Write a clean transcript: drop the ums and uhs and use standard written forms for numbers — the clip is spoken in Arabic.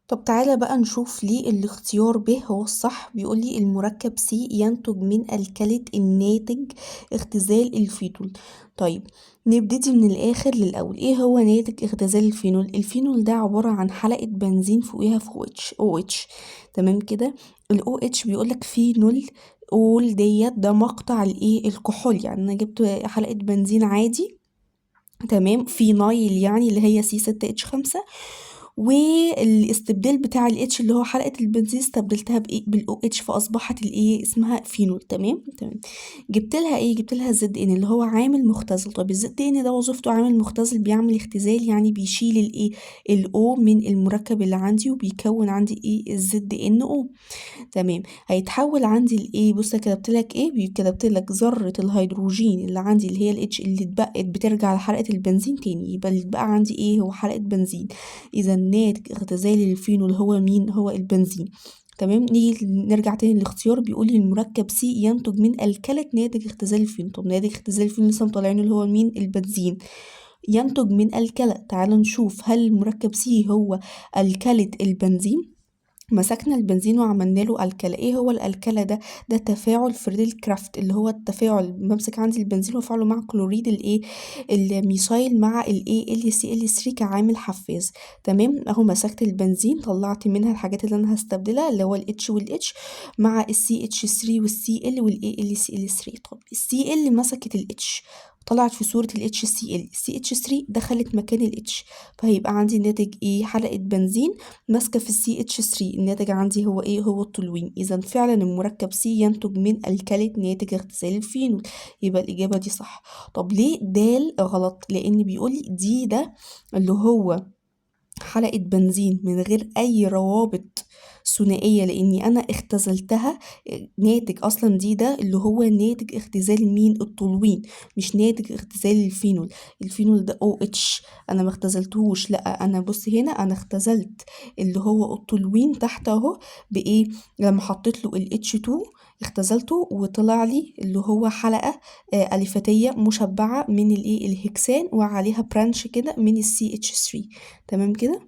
طب تعالى بقى نشوف ليه الاختيار ب هو الصح. بيقولي المركب سي ينتج من الكاليت الناتج اختزال الفينول. طيب نبتدي من الآخر للأول. ايه هو ناتج اختزال الفينول؟ الفينول ده عبارة عن حلقة بنزين فوقيها في OH. تمام كده. ال OH بيقولك فينول اول ديت ده مقطع الايه الكحول. يعني انا جبت حلقة بنزين عادي، تمام، فينايل يعني اللي هي C6H5، والاستبدال بتاع الاتش اللي هو حلقة البنزين استبدلتها بايه بالاو اتش فاصبحت الايه اسمها فينول. تمام. جبت لها ايه؟ جبت لها الزد ان اللي هو عامل مختزل. طب الزد ان ده وظيفته عامل مختزل، بيعمل اختزال يعني بيشيل الايه الاو من المركب اللي عندي وبيكون عندي ايه الزد ان او. تمام. هيتحول عندي لايه؟ بص كتبت لك ايه، كتبت لك ذره الهيدروجين اللي عندي اللي هي الاتش اللي اتبقت بترجع لحلقه البنزين تاني، يبقى اللي اتبقى عندي ايه؟ هو حلقه بنزين. اذا ناتج اختزال الفينول هو مين؟ هو البنزين. تمام. نيجي نرجع تاني للاختيار. بيقول لي المركب سي ينتج من الكلة ناتج اختزال الفينول. طب ناتج اختزال الفينول لسه مطلعينه اللي هو مين؟ البنزين. ينتج من الكلة. تعال نشوف هل المركب سي هو الكلة البنزين. مسكنا البنزين وعملنا له الكلى. ايه هو الالكلى ده؟ ده تفاعل فريدل كرافت، اللي هو التفاعل بمسك عندي البنزين وافعله مع كلوريد الايه الميثايل مع الايه LCl3 كعامل حفاز. تمام. اهو مسكت البنزين طلعت منها الحاجات اللي انا هستبدلها اللي هو الاتش والاتش مع CH3 والCl والايه LCl3. طب الCl مسكت الاتش طلعت في صورة ال HCl، CH3 دخلت مكان ال H، فهيبقى عندي ناتج ايه؟ حلقة بنزين ماسكة في CH3. الناتج عندي هو ايه؟ هو التولوين. اذا فعلا المركب سي ينتج من الكاليت ناتج اختزال الفينول، يبقى الإجابة دي صح. طب ليه دال غلط؟ لأن بيقولي دي ده اللي هو حلقة بنزين من غير أي روابط ثنائية لأني أنا اختزلتها. ناتج أصلا دي ده اللي هو ناتج اختزال مين؟ التولوين، مش ناتج اختزال الفينول. الفينول ده OH أنا ما اختزلتهوش، لأ أنا بص هنا أنا اختزلت اللي هو التولوين تحت أهو بإيه؟ لما حطيت له ال H2 اختزلته وطلع لي اللي هو حلقة أليفتية مشبعة من الإيه الهكسان وعليها برانش كده من ال CH3. تمام كده.